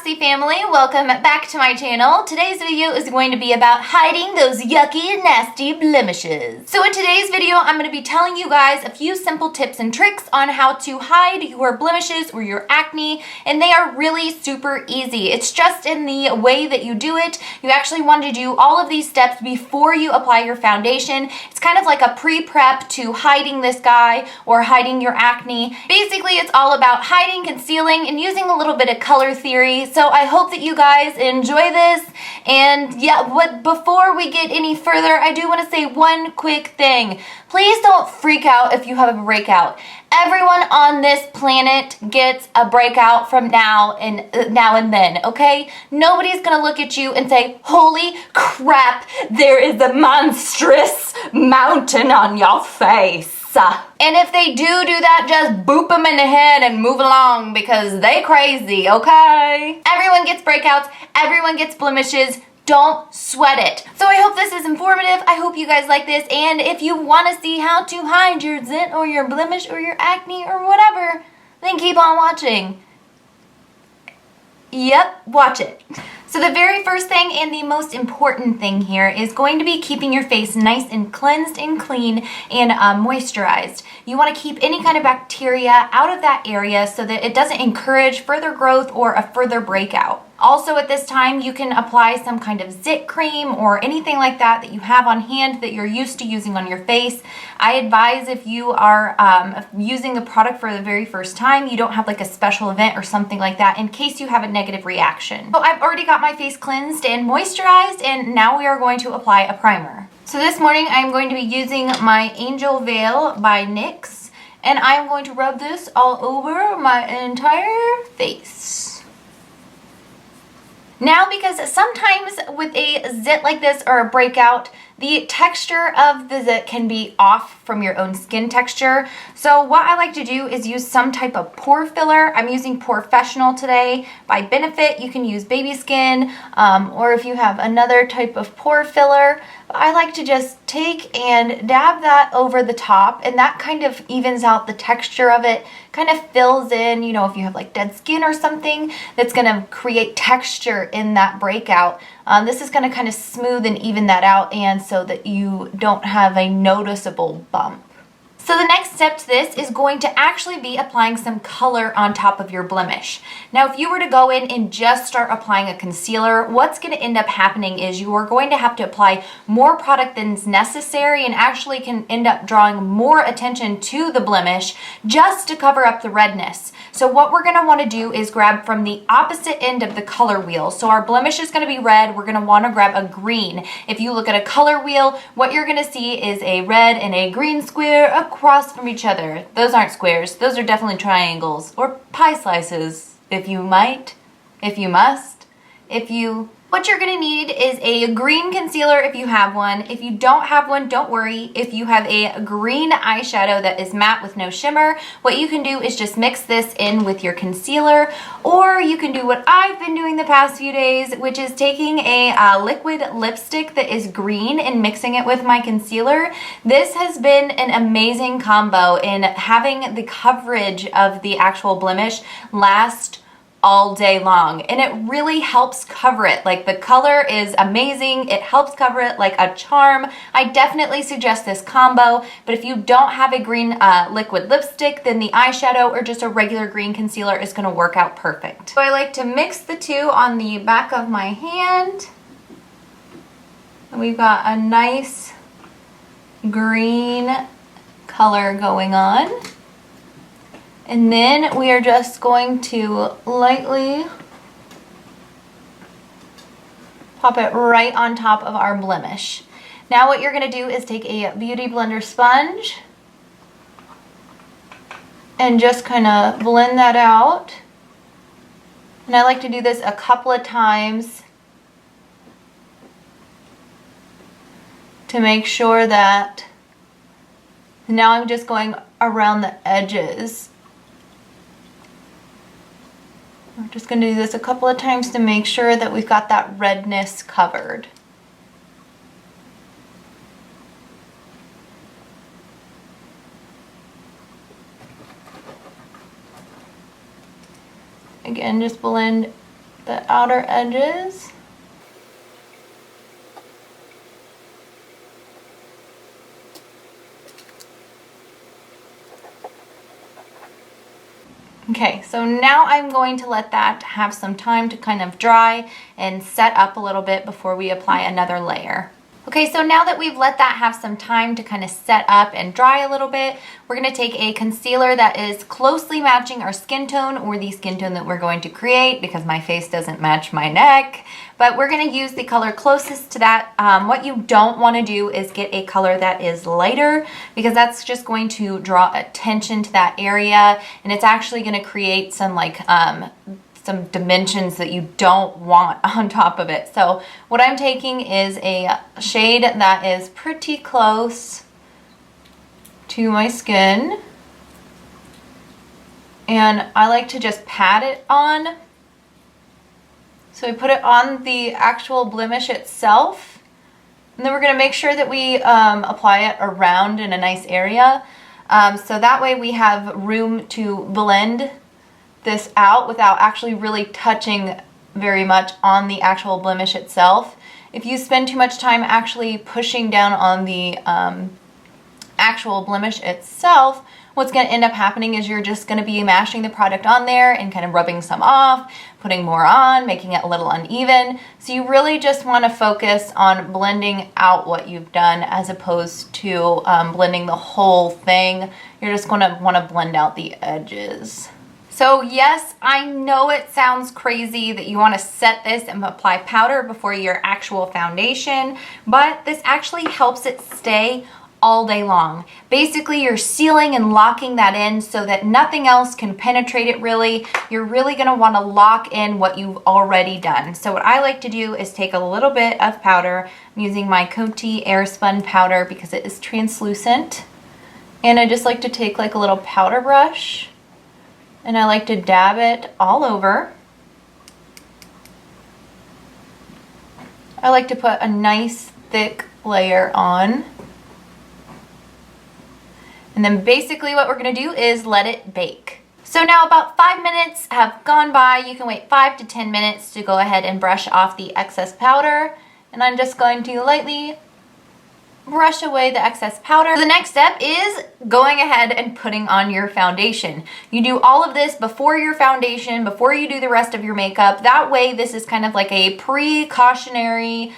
Foxy family, welcome back to my channel. Today's video is going to be about hiding those yucky and nasty blemishes. So in today's video, I'm going to be telling you guys a few simple tips and tricks on how to hide your blemishes or your acne, and they are really super easy. It's just in the way that you do it. You actually want to do all of these steps before you apply your foundation. It's kind of like a pre-prep to hiding this guy or hiding your acne. Basically, it's all about hiding, concealing, and using a little bit of color theory. So I hope that you guys enjoy this. And yeah, before we get any further, I do want to say one quick thing. Please don't freak out if you have a breakout. Everyone on this planet gets a breakout from now and then, okay? Nobody's gonna look at you and say, holy crap, there is a monstrous mountain on your face. And if they do that, just boop them in the head and move along because they crazy, okay? Everyone gets breakouts, everyone gets blemishes. Don't sweat it. So I hope this is informative. I hope you guys like this. And if you want to see how to hide your zit or your blemish or your acne or whatever, then keep on watching. Yep, watch it. So the very first thing and the most important thing here is going to be keeping your face nice and cleansed and clean and moisturized. You want to keep any kind of bacteria out of that area so that it doesn't encourage further growth or a further breakout. Also at this time, you can apply some kind of zit cream or anything like that that you have on hand that you're used to using on your face. I advise if you are using the product for the very first time, you don't have like a special event or something like that in case you have a negative reaction. So I've already got my face cleansed and moisturized, and now we are going to apply a primer. So this morning I'm going to be using my Angel Veil by NYX, and I'm going to rub this all over my entire face. Now, because sometimes with a zit like this or a breakout, the texture of the zit can be off from your own skin texture. So what I like to do is use some type of pore filler. I'm using Porefessional today by Benefit. You can use baby skin, or if you have another type of pore filler. I like to just take and dab that over the top, and that kind of evens out the texture of it, kind of fills in, you know, if you have like dead skin or something, that's gonna create texture in that breakout. This is gonna kind of smooth and even that out, and so that you don't have a noticeable bump. So the next step to this is going to actually be applying some color on top of your blemish. Now, if you were to go in and just start applying a concealer, what's going to end up happening is you are going to have to apply more product than is necessary and actually can end up drawing more attention to the blemish just to cover up the redness. So what we're going to want to do is grab from the opposite end of the color wheel. So our blemish is going to be red. We're going to want to grab a green. If you look at a color wheel, what you're going to see is a red and a green square across from each other. Those aren't squares. Those are definitely triangles or pie slices, if you might, if you must, if you... What you're gonna need is a green concealer if you have one. If you don't have one, don't worry. If you have a green eyeshadow that is matte with no shimmer, what you can do is just mix this in with your concealer, or you can do what I've been doing the past few days, which is taking a liquid lipstick that is green and mixing it with my concealer. This has been an amazing combo in having the coverage of the actual blemish last all day long, and it really helps cover it. Like, the color is amazing. It helps cover it like a charm. I definitely suggest this combo, but if you don't have a green liquid lipstick, then the eyeshadow or just a regular green concealer is going to work out perfect. So I like to mix the two on the back of my hand, and we've got a nice green color going on. And then we are just going to lightly pop it right on top of our blemish. Now what you're going to do is take a Beauty Blender sponge and just kind of blend that out. And I like to do this a couple of times to make sure that... Now I'm just going around the edges. We're just going to do this a couple of times to make sure that we've got that redness covered. Again, just blend the outer edges. Okay, so now I'm going to let that have some time to kind of dry and set up a little bit before we apply another layer. Okay, so now that we've let that have some time to kind of set up and dry a little bit, we're going to take a concealer that is closely matching our skin tone or the skin tone that we're going to create, because my face doesn't match my neck. But we're going to use the color closest to that. What you don't want to do is get a color that is lighter, because that's just going to draw attention to that area, and it's actually going to create some like some dimensions that you don't want on top of it. So what I'm taking is a shade that is pretty close to my skin, and I like to just pat it on. So we put it on the actual blemish itself, and then we're going to make sure that we apply it around in a nice area, so that way we have room to blend this out without actually really touching very much on the actual blemish itself. If you spend too much time actually pushing down on the actual blemish itself, what's going to end up happening is you're just going to be mashing the product on there and kind of rubbing some off, putting more on, making it a little uneven. So you really just want to focus on blending out what you've done as opposed to blending the whole thing. You're just going to want to blend out the edges. So yes, I know it sounds crazy that you want to set this and apply powder before your actual foundation, but this actually helps it stay all day long. Basically, you're sealing and locking that in so that nothing else can penetrate it really. You're really going to want to lock in what you've already done. So what I like to do is take a little bit of powder. I'm using my Coty Airspun powder because it is translucent. And I just like to take like a little powder brush, and I like to dab it all over. I like to put a nice thick layer on. And then basically what we're gonna do is let it bake. So now about 5 minutes have gone by. You can wait 5 to 10 minutes to go ahead and brush off the excess powder. And I'm just going to lightly brush away the excess powder. The next step is going ahead and putting on your foundation. You do all of this before your foundation, before you do the rest of your makeup. That way this is kind of like a precautionary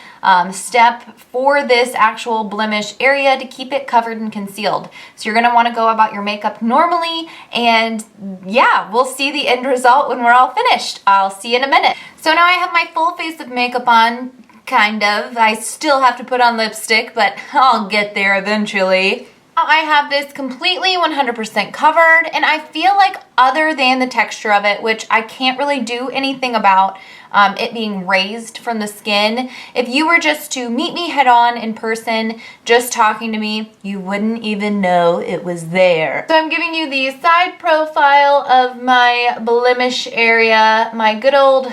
step for this actual blemish area to keep it covered and concealed. So you're gonna wanna go about your makeup normally, and yeah, we'll see the end result when we're all finished. I'll see you in a minute. So now I have my full face of makeup on. Kind of. I still have to put on lipstick, but I'll get there eventually. Now I have this completely 100% covered, and I feel like other than the texture of it, which I can't really do anything about, it being raised from the skin, if you were just to meet me head on in person, just talking to me, you wouldn't even know it was there. So I'm giving you the side profile of my blemish area, my good old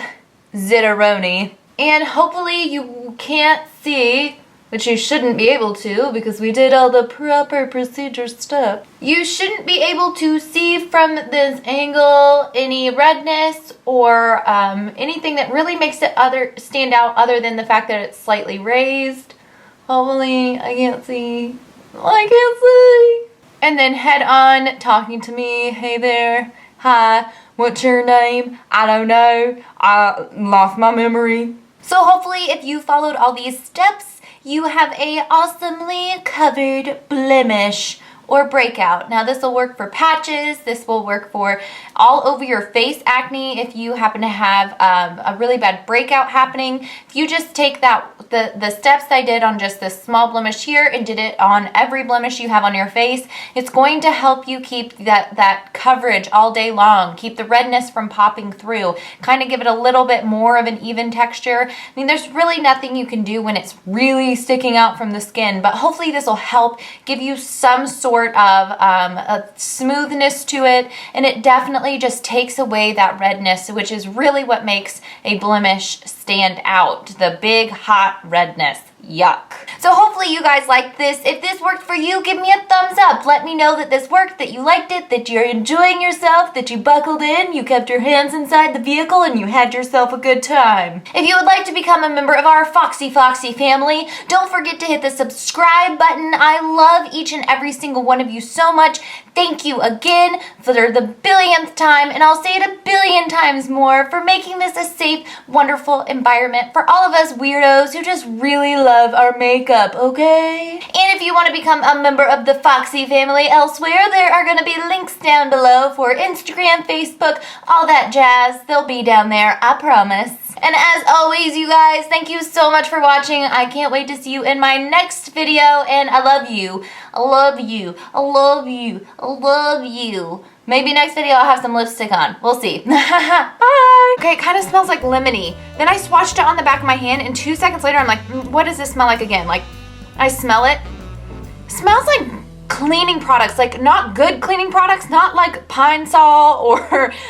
zitteroni. And hopefully you can't see, which you shouldn't be able to because we did all the proper procedure steps. You shouldn't be able to see from this angle any redness or anything that really makes it stand out other than the fact that it's slightly raised. Hopefully I can't see. I can't see. And then head on talking to me. Hey there. Hi. What's your name? I don't know. I lost my memory. So hopefully if you followed all these steps, you have a awesomely covered blemish or breakout. Now this will work for patches, this will work for all over your face acne if you happen to have a really bad breakout happening. If you just take the steps I did on just this small blemish here and did it on every blemish you have on your face, it's going to help you keep that coverage all day long, keep the redness from popping through, kind of give it a little bit more of an even texture. I mean, there's really nothing you can do when it's really sticking out from the skin, but hopefully this will help give you some sort of a smoothness to it, and it definitely just takes away that redness, which is really what makes a blemish stand out, the big hot redness. Yuck. So hopefully you guys liked this. If this worked for you, give me a thumbs up. Let me know that this worked, that you liked it, that you're enjoying yourself, that you buckled in, you kept your hands inside the vehicle, and you had yourself a good time. If you would like to become a member of our Foxy family, don't forget to hit the subscribe button. I love each and every single one of you so much. Thank you again for the billionth time, and I'll say it a billion times more, for making this a safe, wonderful environment for all of us weirdos who just really love our makeup, okay? And if you want to become a member of the Foxy family elsewhere, there are going to be links down below for Instagram, Facebook, all that jazz. They'll be down there, I promise. And as always, you guys, thank you so much for watching. I can't wait to see you in my next video, and I love you. I love you. I love you. I love you. Maybe next video I'll have some lipstick on. We'll see. Bye. Okay, it kind of smells like lemony. Then I swatched it on the back of my hand, and 2 seconds later I'm like, what does this smell like again? Like, I smell it. Smells like cleaning products, like not good cleaning products, not like Pine Sol or